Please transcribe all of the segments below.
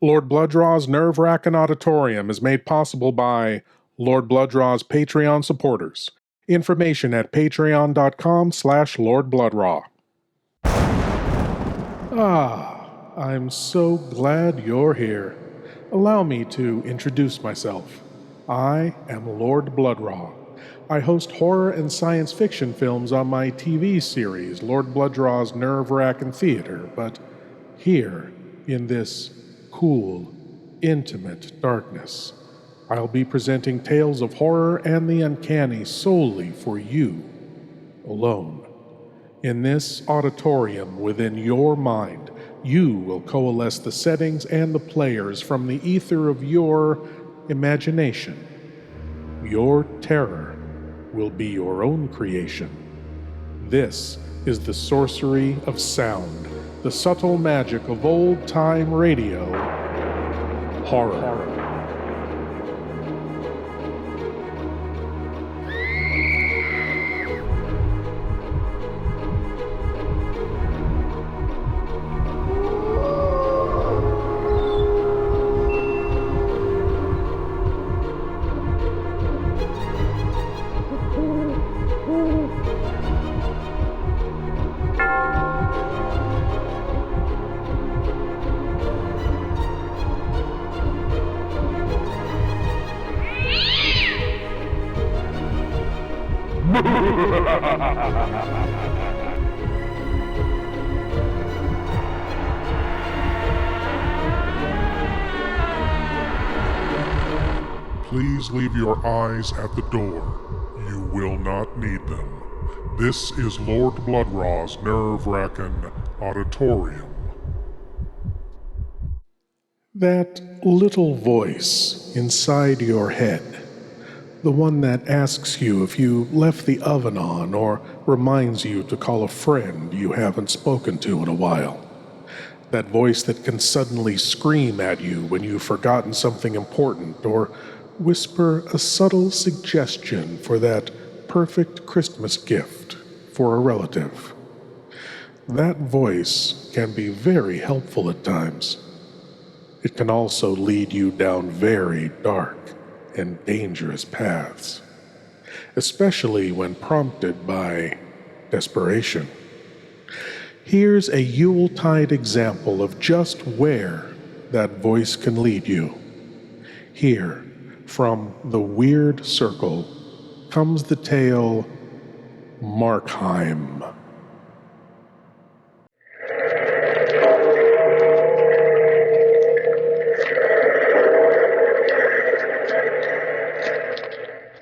Lord Blood-Rah's Nerve-Wrackin Auditorium is made possible by Lord Blood-Rah's Patreon supporters. Information at patreon.com/Lord Blood-Rah. I'm so glad you're here. Allow me to introduce myself. I am Lord Blood-Rah. I host horror and science fiction films on my TV series, Lord Blood-Rah's Nerve-Wrackin Theater, but here, in this cool, intimate darkness, I'll be presenting tales of horror and the uncanny solely for you, alone. In this auditorium within your mind, you will coalesce the settings and the players from the ether of your imagination. Your terror will be your own creation. This is the sorcery of sound, the subtle magic of old-time radio, horror. Please leave your eyes at the door. You will not need them. This is Lord Blood-Rah's Nerve-Wrackin Auditorium. That little voice inside your head, the one that asks you if you left the oven on or reminds you to call a friend you haven't spoken to in a while. That voice that can suddenly scream at you when you've forgotten something important or whisper a subtle suggestion for that perfect Christmas gift for a relative. That voice can be very helpful at times. It can also lead you down very dark and dangerous paths, especially when prompted by desperation. Here's a Yuletide example of just where that voice can lead you. Here, from the Weird Circle, comes the tale Markheim.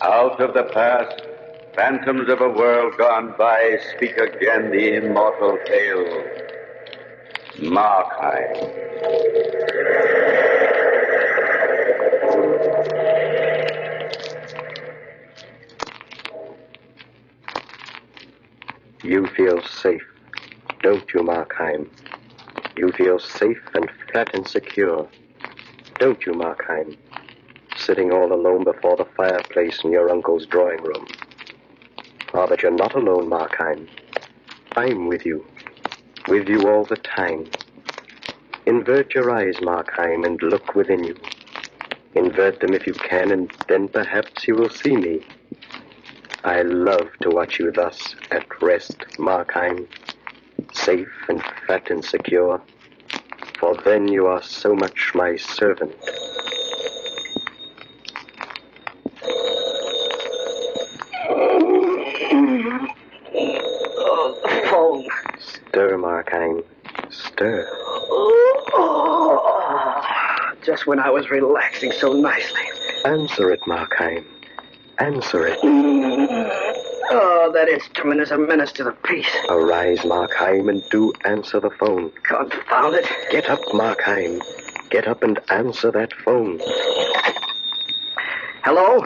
Out of the past, phantoms of a world gone by, speak again the immortal tale, Markheim. You feel safe, don't you, Markheim? You feel safe and flat and secure, don't you, Markheim? Sitting all alone before the fireplace in your uncle's drawing room. Ah, but you're not alone, Markheim. I'm with you all the time. Invert your eyes, Markheim, and look within you. Invert them if you can, and then perhaps you will see me. I love to watch you thus at rest, Markheim, safe and fat and secure, for then you are so much my servant. Oh, the phone. Stir, Markheim, stir. Just when I was relaxing so nicely. Answer it, Markheim. Answer it. Oh, that instrument is a menace to the peace. Arise, Markheim, and do answer the phone. Confound it. Get up, Markheim. Get up and answer that phone. Hello?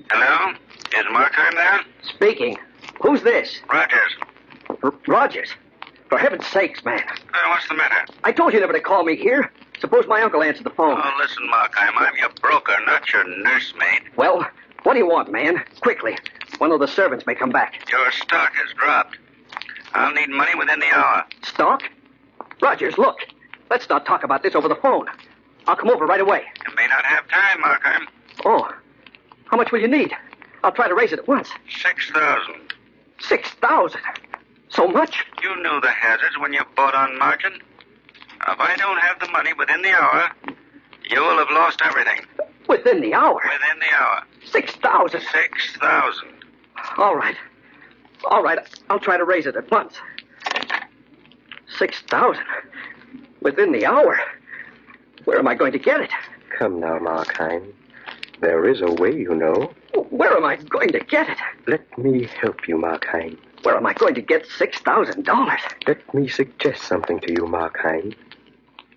Hello? Is Markheim there? Speaking. Who's this? Rogers. Rogers. For heaven's sakes, man. What's the matter? I told you never to call me here. Suppose my uncle answered the phone. Oh, listen, Markheim, I'm your broker, not your nursemaid. Well, what do you want, man? Quickly. One of the servants may come back. Your stock has dropped. I'll need money within the hour. Stock? Rogers, look. Let's not talk about this over the phone. I'll come over right away. You may not have time, Markheim. Oh, how much will you need? I'll try to raise it at once. 6,000. 6,000? So much? You knew the hazards when you bought on margin. If I don't have the money within the hour, you will have lost everything. Within the hour? Within the hour. 6,000? 6,000. All right. All right, I'll try to raise it at once. 6,000? Within the hour? Where am I going to get it? Come now, Markheim. There is a way, you know. Where am I going to get it? Let me help you, Markheim. Where am I going to get $6,000? Let me suggest something to you, Markheim.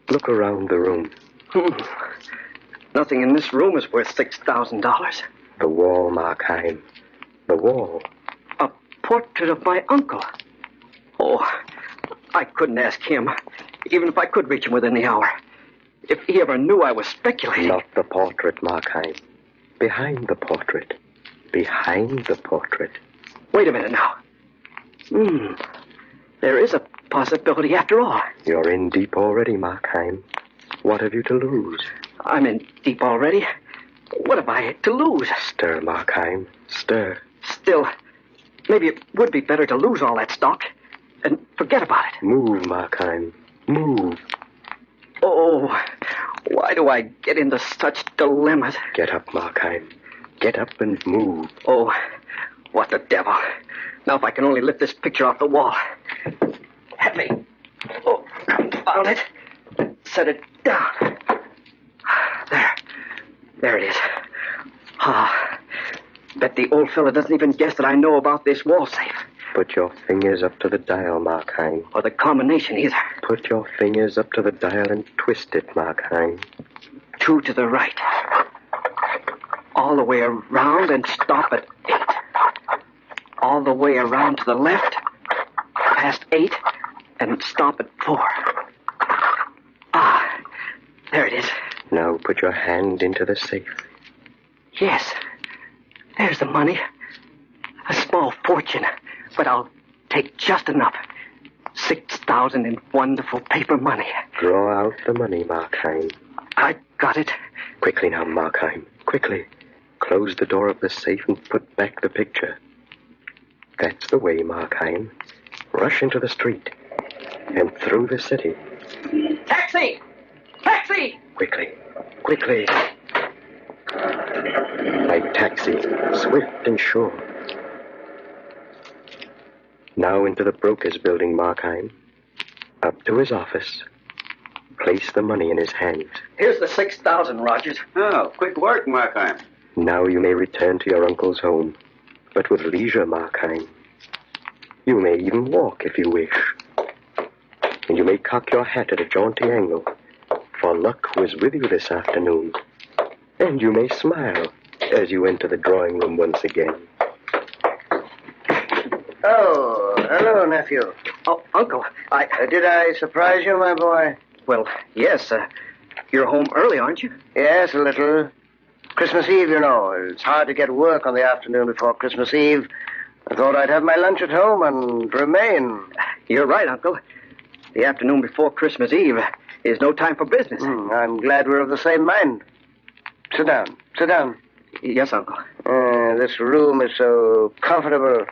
Look around the room. Nothing in this room is worth $6,000. The wall, Markheim. The wall. A portrait of my uncle. Oh, I couldn't ask him, even if I could reach him within the hour. If he ever knew I was speculating. Not the portrait, Markheim. Behind the portrait. Behind the portrait. Wait a minute now. There is a possibility after all. You're in deep already, Markheim. What have you to lose? I'm in deep already. What have I to lose? Stir, Markheim. Stir. Still, maybe it would be better to lose all that stock and forget about it. Move, Markheim. Move. Oh, why do I get into such dilemmas? Get up, Markheim. Get up and move. Oh, what the devil. Now if I can only lift this picture off the wall. Heavy. Oh, found it. Set it down. There. There it is. Ah, bet the old fella doesn't even guess that I know about this wall safe. Put your fingers up to the dial, Markheim. Or the combination either. Put your fingers up to the dial and twist it, Markheim. 2 to the right. All the way around and stop at 8. All the way around to the left, past 8, and stop at 4. Ah, there it is. Now put your hand into the safe. Yes, there's the money. A small fortune, but I'll take just enough. 6,000 in wonderful paper money. Draw out the money, Markheim. I got it. Quickly now, Markheim. Quickly. Close the door of the safe and put back the picture. That's the way, Markheim. Rush into the street and through the city. Taxi! Taxi! Quickly. Quickly. Like taxi, swift and sure. Now into the broker's building, Markheim. Up to his office. Place the money in his hands. Here's the 6,000, Rogers. Oh, quick work, Markheim. Now you may return to your uncle's home, but with leisure, Markheim. You may even walk if you wish. And you may cock your hat at a jaunty angle, for luck was with you this afternoon. And you may smile as you enter the drawing room once again. Oh, hello, nephew. Oh, Uncle, Did I surprise you, my boy? Well, yes, you're home early, aren't you? Yes, a little. Christmas Eve, you know. It's hard to get work on the afternoon before Christmas Eve. I thought I'd have my lunch at home and remain. You're right, Uncle. The afternoon before Christmas Eve is no time for business. I'm glad we're of the same mind. Sit down. Sit down. Yes, Uncle. This room is so comfortable.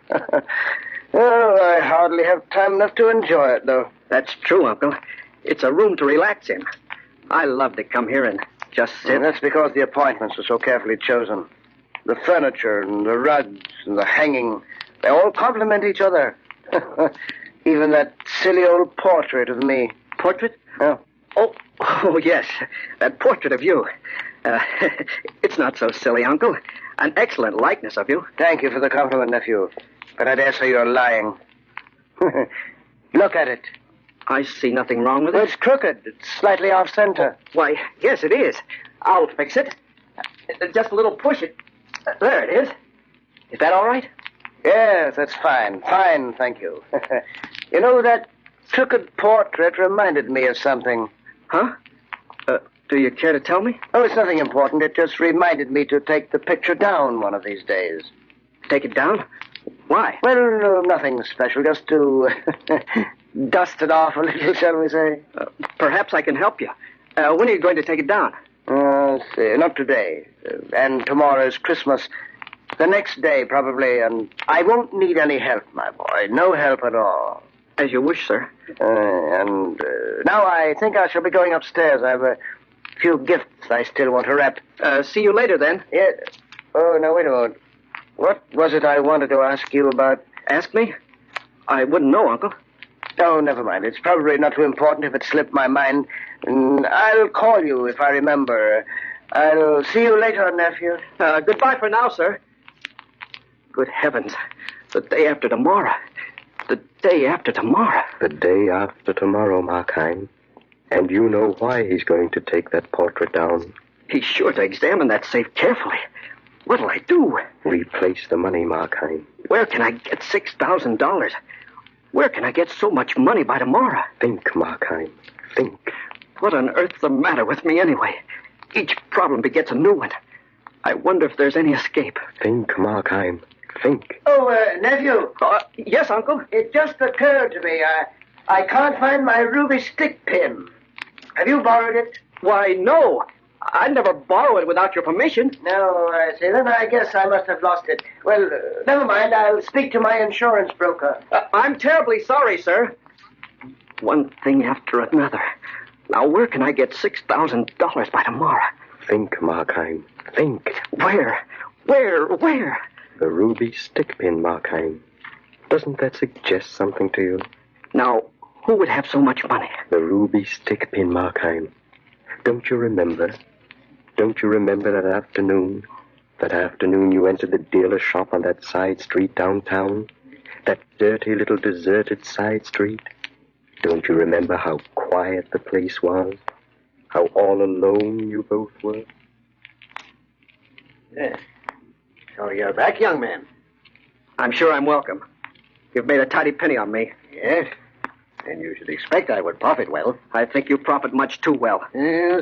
Oh, I hardly have time enough to enjoy it, though. That's true, Uncle. It's a room to relax in. I love to come here and just sit. And that's because the appointments are so carefully chosen. The furniture and the rugs and the hanging, they all complement each other. Even that silly old portrait of me. Portrait? Yeah. Oh, yes. That portrait of you. It's not so silly, Uncle. An excellent likeness of you. Thank you for the compliment, nephew. But I dare say you're lying. Look at it. I see nothing wrong with Well, it. it's crooked. It's slightly off-center. Why, yes, it is. I'll fix it. Just a little push it. There it is. Is that all right? Yes, that's fine. Fine, thank you. You know, that crooked portrait reminded me of something. Huh? Do you care to tell me? Oh, it's nothing important. It just reminded me to take the picture down one of these days. Take it down? Why? Well, nothing special. Just to dust it off a little, shall we say? Perhaps I can help you. When are you going to take it down? Let's see, not today. And tomorrow's Christmas. The next day, probably, and I won't need any help, my boy. No help at all. As you wish, sir. And now I think I shall be going upstairs. I have a few gifts I still want to wrap. See you later, then. Yeah. Oh, no, wait a moment. What was it I wanted to ask you about? Ask me? I wouldn't know, Uncle. Oh, never mind. It's probably not too important if it slipped my mind. I'll call you if I remember. I'll see you later, nephew. Goodbye for now, sir. Good heavens. The day after tomorrow. The day after tomorrow. The day after tomorrow, Markheim. And you know why he's going to take that portrait down. He's sure to examine that safe carefully. What'll I do? Replace the money, Markheim. Where can I get $6,000? Where can I get so much money by tomorrow? Think, Markheim. Think. What on earth's the matter with me anyway? Each problem begets a new one. I wonder if there's any escape. Think, Markheim. Think. Oh, nephew. Yes, Uncle? It just occurred to me. I can't find my ruby stick pin. Have you borrowed it? Why, no. I'd never borrow it without your permission. No, I see. Then I guess I must have lost it. Well, never mind. I'll speak to my insurance broker. I'm terribly sorry, sir. One thing after another. Now, where can I get $6,000 by tomorrow? Think, Markheim. Think. Where? The ruby stick pin, Markheim. Doesn't that suggest something to you? Now, who would have so much money? The ruby stick pin, Markheim. Don't you remember? Don't you remember that afternoon? That afternoon you entered the dealer's shop on that side street downtown? That dirty little deserted side street? Don't you remember how quiet the place was? How all alone you both were? Yes. So you're back, young man. I'm sure I'm welcome. You've made a tidy penny on me. Yes. And you should expect I would profit well. I think you profit much too well.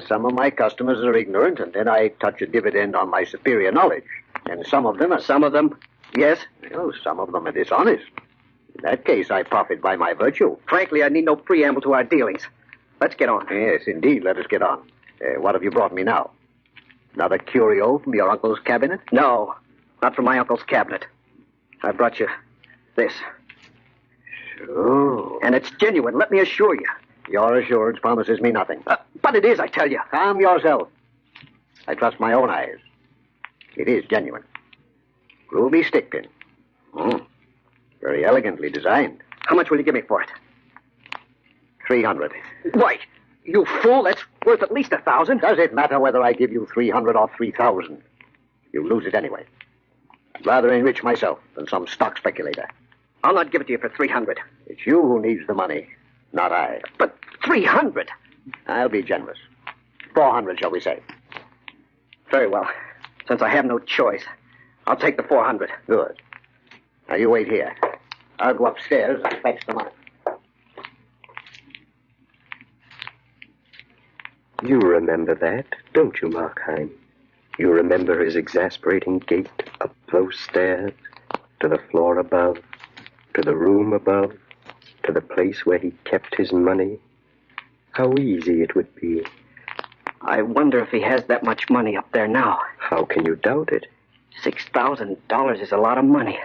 Some of my customers are ignorant, and then I touch a dividend on my superior knowledge. And some of them are... Some of them? Yes? Well, some of them are dishonest. In that case, I profit by my virtue. Frankly, I need no preamble to our dealings. Let's get on. Yes, indeed. Let us get on. What have you brought me now? Another curio from your uncle's cabinet? No, not from my uncle's cabinet. I brought you this. Sure. And it's genuine, let me assure you. Your assurance promises me nothing. But it is, I tell you. Calm yourself. I trust my own eyes. It is genuine. Ruby stick pin. Very elegantly designed. How much will you give me for it? 300. Why, you fool, that's worth at least 1,000. Does it matter whether I give you 300 or 3,000? You lose it anyway. I'd rather enrich myself than some stock speculator. I'll not give it to you for 300. It's you who needs the money, not I. But 300? I'll be generous. 400, shall we say? Very well. Since I have no choice, I'll take the 400. Good. Now you wait here. I'll go upstairs and fetch the money. You remember that, don't you, Markheim? You remember his exasperating gait up those stairs, to the floor above, to the room above, to the place where he kept his money? How easy it would be. I wonder if he has that much money up there now. How can you doubt it? $6,000 is a lot of money.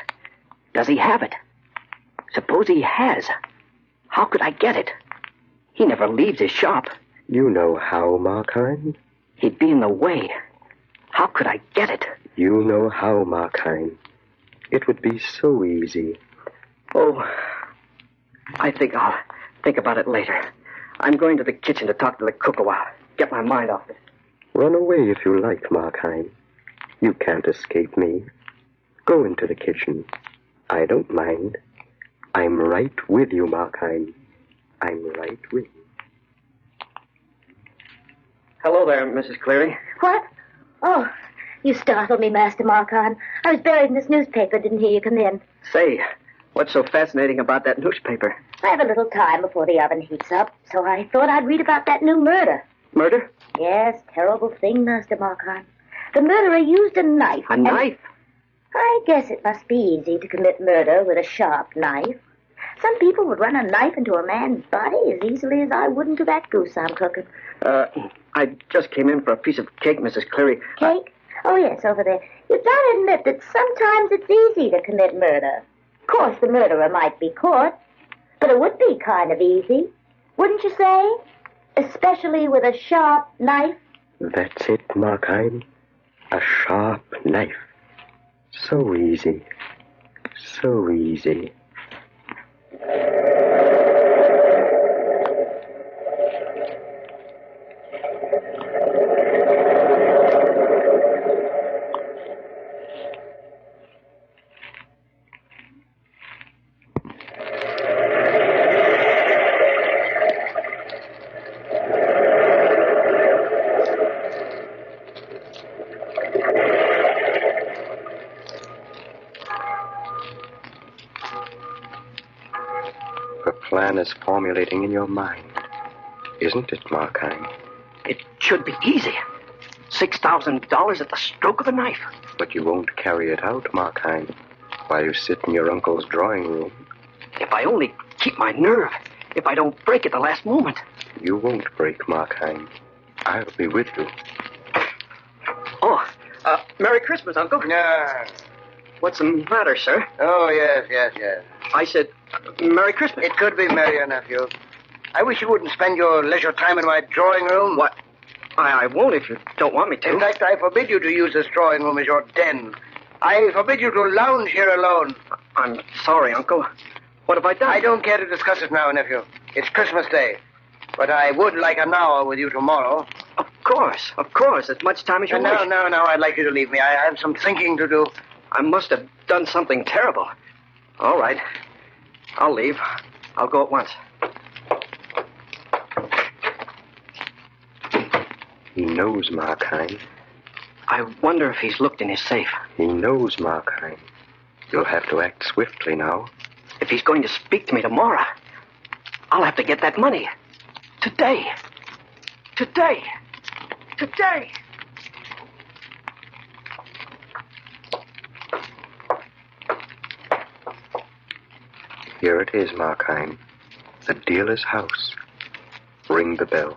Does he have it? Suppose he has. How could I get it? He never leaves his shop. You know how, Markheim? He'd be in the way. How could I get it? You know how, Markheim. It would be so easy. Oh, I think I'll think about it later. I'm going to the kitchen to talk to the cook a while. Get my mind off it. Run away if you like, Markheim. You can't escape me. Go into the kitchen. I don't mind. I'm right with you, Markheim. I'm right with you. Hello there, Mrs. Cleary. What? Oh, you startled me, Master Markheim. I was buried in this newspaper. Didn't hear you come in. Say, what's so fascinating about that newspaper? I have a little time before the oven heats up, so I thought I'd read about that new murder. Murder? Yes, terrible thing, Master Markheim. The murderer used a knife. A knife? I guess it must be easy to commit murder with a sharp knife. Some people would run a knife into a man's body as easily as I would into that goose I'm cooking. I just came in for a piece of cake, Mrs. Cleary. Cake? Oh, yes, over there. You've got to admit that sometimes it's easy to commit murder. Of course, the murderer might be caught, but it would be kind of easy, wouldn't you say? Especially with a sharp knife. That's it, Markheim. A sharp knife. So easy. So easy. Plan is formulating in your mind, isn't it, Markheim? It should be easy. $6,000 at the stroke of a knife. But you won't carry it out, Markheim, while you sit in your uncle's drawing room. If I only keep my nerve, if I don't break at the last moment. You won't break, Markheim. I'll be with you. Oh, Merry Christmas, Uncle. What's the matter, sir? Oh, yes. I said, Merry Christmas. It could be merrier, nephew. I wish you wouldn't spend your leisure time in my drawing room. What? I won't if you don't want me to. In fact, I forbid you to use this drawing room as your den. I forbid you to lounge here alone. I'm sorry, Uncle. What have I done? I don't care to discuss it now, nephew. It's Christmas Day. But I would like an hour with you tomorrow. Of course. As much time as you wish. No. I'd like you to leave me. I have some thinking to do. I must have done something terrible. All right. I'll leave. I'll go at once. He knows, Markheim. I wonder if he's looked in his safe. He knows, Markheim. You'll have to act swiftly now. If he's going to speak to me tomorrow, I'll have to get that money. Today. Here it is, Markheim. The dealer's house. Ring the bell.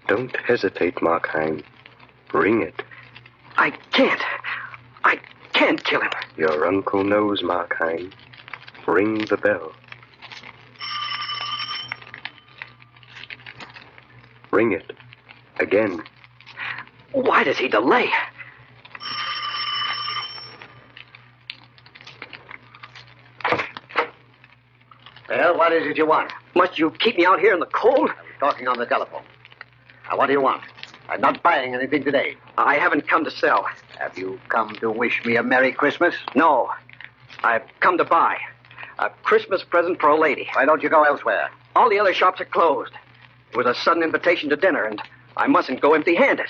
Don't hesitate, Markheim. Ring it. I can't kill him. Your uncle knows, Markheim. Ring the bell. Ring it. Again. Why does he delay? Well, what is it you want? Must you keep me out here in the cold? I was talking on the telephone. Now, what do you want? I'm not buying anything today. I haven't come to sell. Have you come to wish me a Merry Christmas? No. I've come to buy. A Christmas present for a lady. Why don't you go elsewhere? All the other shops are closed. It was a sudden invitation to dinner, and I mustn't go empty-handed.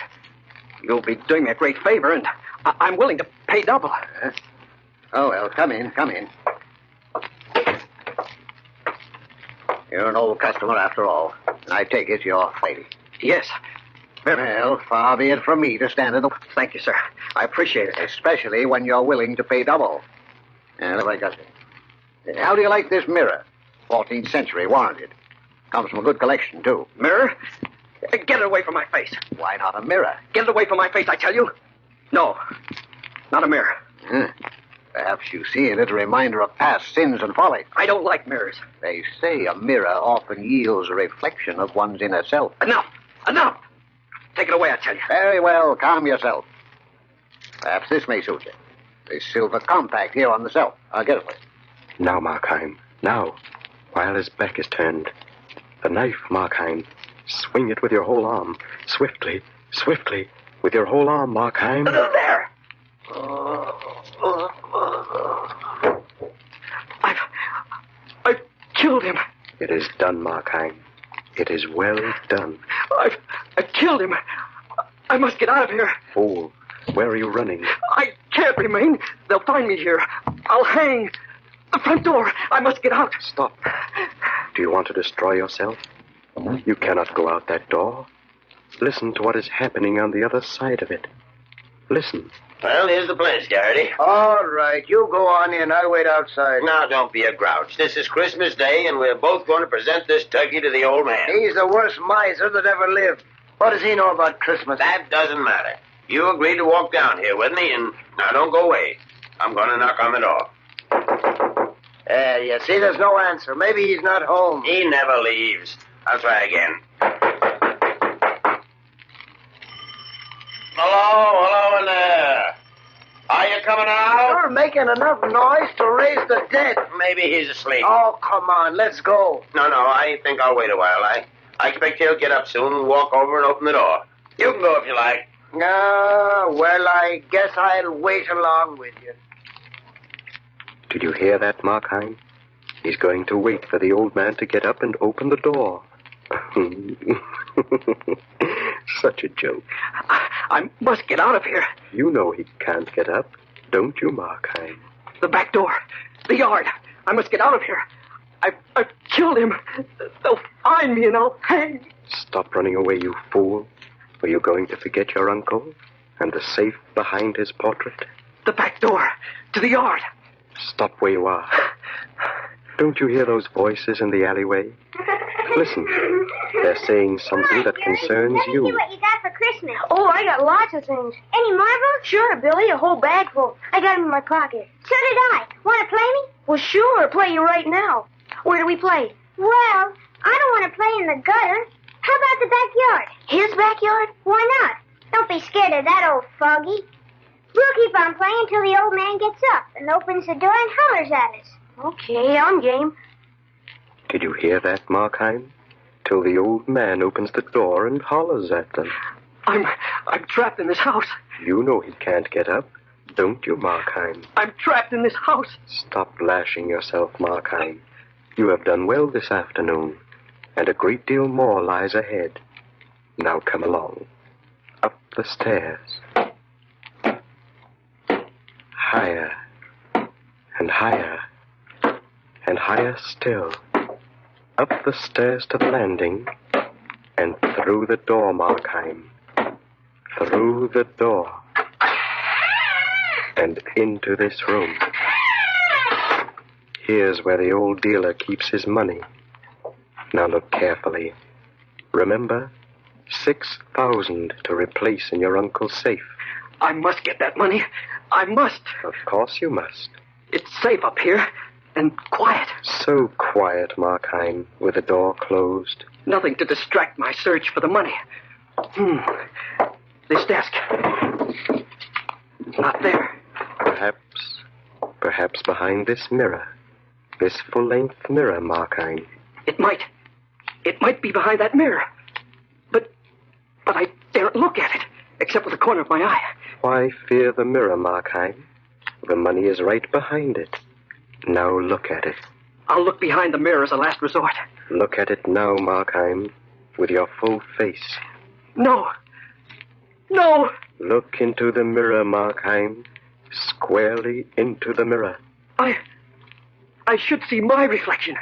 You'll be doing me a great favor, and I'm willing to pay double. Oh, well, come in. You're an old customer after all. And I take it you're off, lady. Yes. Well, far be it from me to stand in the... Thank you, sir. I appreciate it. Especially when you're willing to pay double. And if I got it. How do you like this mirror? 14th century, warranted. Comes from a good collection, too. Mirror? Get it away from my face. Why not a mirror? Get it away from my face, I tell you. No, not a mirror. Perhaps you see in it a reminder of past sins and folly. I don't like mirrors. They say a mirror often yields a reflection of one's inner self. Enough! Take it away, I tell you. Very well, calm yourself. Perhaps this may suit you. This silver compact here on the shelf. I'll get it for you. Now, Markheim. Now. While his back is turned. The knife, Markheim. Swing it with your whole arm. Swiftly. With your whole arm, Markheim. There! I've killed him. It is done, Markheim. It is well done. I've killed him. I must get out of here. Fool. Where are you running? I can't remain. They'll find me here. I'll hang. The front door. I must get out. Stop. Do you want to destroy yourself? You cannot go out that door. Listen to what is happening on the other side of it. Listen. Well, here's the place, Garrity. All right, you go on in. I'll wait outside. Now, don't be a grouch. This is Christmas Day, and we're both going to present this turkey to the old man. He's the worst miser that ever lived. What does he know about Christmas? That doesn't matter. You agreed to walk down here with me, and now don't go away. I'm going to knock on the door. You see, there's no answer. Maybe he's not home. He never leaves. I'll try again. Hello in there. Are you coming out? You're making enough noise to raise the dead. Maybe he's asleep. Oh, come on, let's go. No, I think I'll wait a while. I expect he'll get up soon and walk over and open the door. You can go if you like. Well, I guess I'll wait along with you. Did you hear that, Markheim? He's going to wait for the old man to get up and open the door. Such a joke. I must get out of here. You know he can't get up, don't you, Markheim? The back door. The yard. I must get out of here. I've killed him. They'll find me and I'll hang. Stop running away, you fool. Were you going to forget your uncle and the safe behind his portrait? The back door. To the yard. Stop where you are. Don't you hear those voices in the alleyway? Listen. They're saying something that concerns Let me you. see what you got for Christmas. Oh, I got lots of things. Any marbles? Sure, Billy, a whole bag full. I got them in my pocket. So did I. Want to play me? Well, sure, play you right now. Where do we play? Well, I don't want to play in the gutter. How about the backyard? His backyard? Why not? Don't be scared of that old fogey. We'll keep on playing until the old man gets up and opens the door and hollers at us. Okay, I'm game. Did you hear that, Markheim? Till the old man opens the door and hollers at them. I'm trapped in this house. You know he can't get up, don't you, Markheim? I'm trapped in this house. Stop lashing yourself, Markheim. You have done well this afternoon, and a great deal more lies ahead. Now come along. Up the stairs. Higher, and higher, and higher still. Up the stairs to the landing, and through the door, Markheim. Through the door. And into this room. Here's where the old dealer keeps his money. Now look carefully. Remember, 6,000 to replace in your uncle's safe. I must get that money. I must. Of course you must. It's safe up here. And quiet. So quiet, Markheim, with the door closed. Nothing to distract my search for the money. This desk. Not there. Perhaps behind this mirror. This full-length mirror, Markheim. It might be behind that mirror. But I daren't look at it, except with the corner of my eye. Why fear the mirror, Markheim? The money is right behind it. Now look at it. I'll look behind the mirror as a last resort. Look at it now, Markheim, with your full face. No. Look into the mirror, Markheim. Squarely into the mirror. I should see my reflection,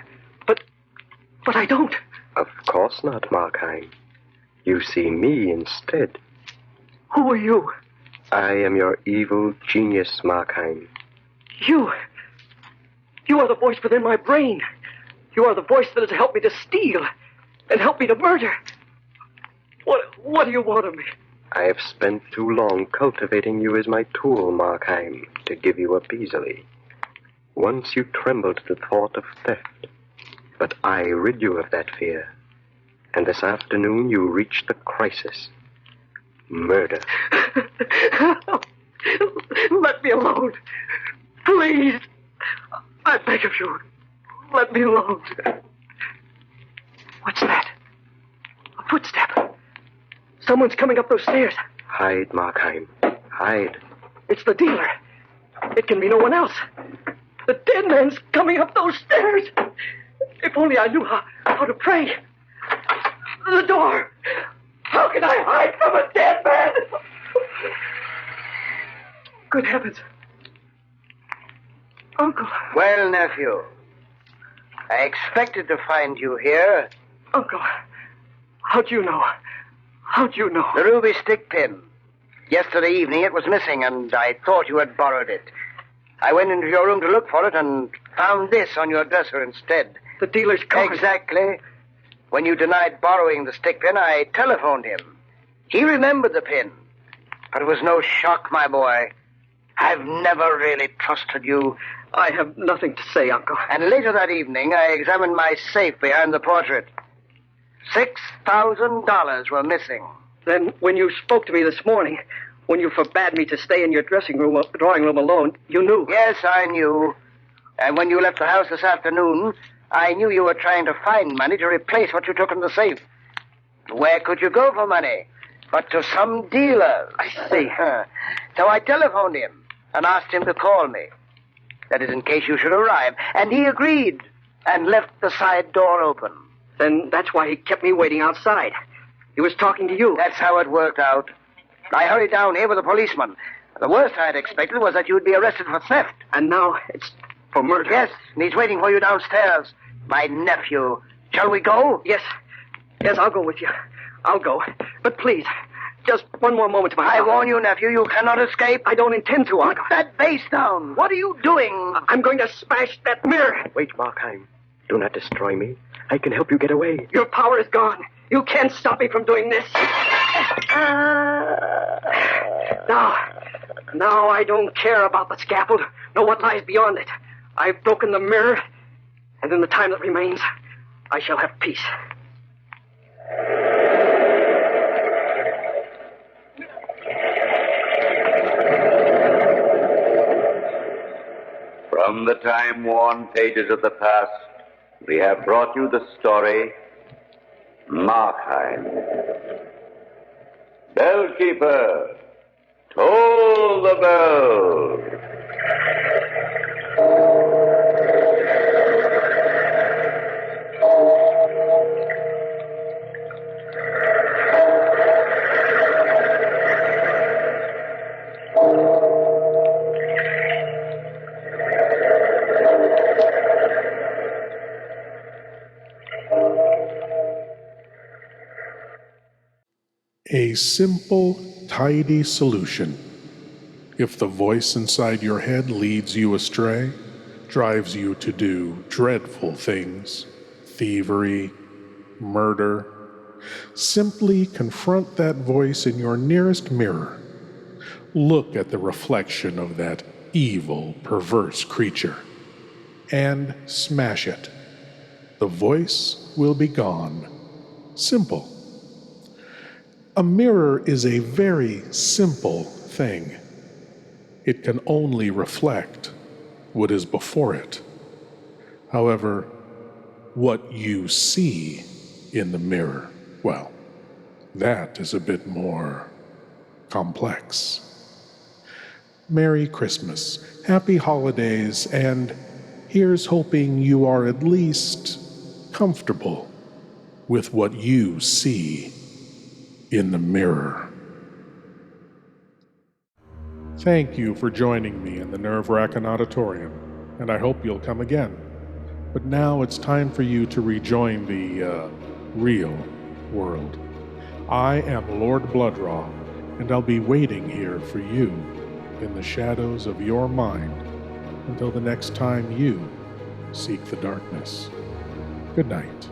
but I don't. Of course not, Markheim. You see me instead. Who are you? I am your evil genius, Markheim. You are the voice within my brain. You are the voice that has helped me to steal and helped me to murder. What do you want of me? I have spent too long cultivating you as my tool, Markheim, to give you up easily. Once you trembled at the thought of theft, but I rid you of that fear. And this afternoon you reached the crisis. Murder. Let me alone. Please. I beg of you. Let me alone. What's that? A footstep. Someone's coming up those stairs. Hide, Markheim. Hide. It's the dealer. It can be no one else. The dead man's coming up those stairs. If only I knew how to pray. The door. How can I hide from a dead man? Good heavens. Uncle. Well, nephew, I expected to find you here. Uncle, how'd you know? How'd you know? The ruby stick pin. Yesterday evening it was missing, and I thought you had borrowed it. I went into your room to look for it and found this on your dresser instead. The dealer's card. Exactly. When you denied borrowing the stick pin, I telephoned him. He remembered the pin. But it was no shock, my boy. I've never really trusted you. I have nothing to say, Uncle. And later that evening, I examined my safe behind the portrait. $6,000 were missing. Then, when you spoke to me this morning, when you forbade me to stay in your drawing room alone, you knew. Yes, I knew. And when you left the house this afternoon, I knew you were trying to find money to replace what you took in the safe. Where could you go for money? But to some dealer. I see. So I telephoned him and asked him to call me. That is, in case you should arrive. And he agreed and left the side door open. Then that's why he kept me waiting outside. He was talking to you. That's how it worked out. I hurried down here with a policeman. The worst I had expected was that you'd be arrested for theft. And now it's for murder. Yes, and he's waiting for you downstairs. My nephew. Shall we go? Yes. Yes, I'll go with you. I'll go. But please, just one more moment to myself. I warn you, nephew, you cannot escape. I don't intend to, Uncle. Put that vase down. What are you doing? I'm going to smash that mirror. Wait, Markheim. Do not destroy me. I can help you get away. Your power is gone. You can't stop me from doing this. Now I don't care about the scaffold, nor what lies beyond it. I've broken the mirror, and in the time that remains, I shall have peace. From the time-worn pages of the past, we have brought you the story, Markheim. Bellkeeper, toll the bell. A simple, tidy solution. If the voice inside your head leads you astray, drives you to do dreadful things, thievery, murder, simply confront that voice in your nearest mirror. Look at the reflection of that evil, perverse creature, and smash it. The voice will be gone. Simple. A mirror is a very simple thing. It can only reflect what is before it. However, what you see in the mirror, well, that is a bit more complex. Merry Christmas, Happy Holidays, and here's hoping you are at least comfortable with what you see in the mirror. Thank you for joining me in the Nerve-Wrackin Auditorium, and I hope you'll come again. But now it's time for you to rejoin the, real world. I am Lord Blood-Rah, and I'll be waiting here for you in the shadows of your mind until the next time you seek the darkness. Good night.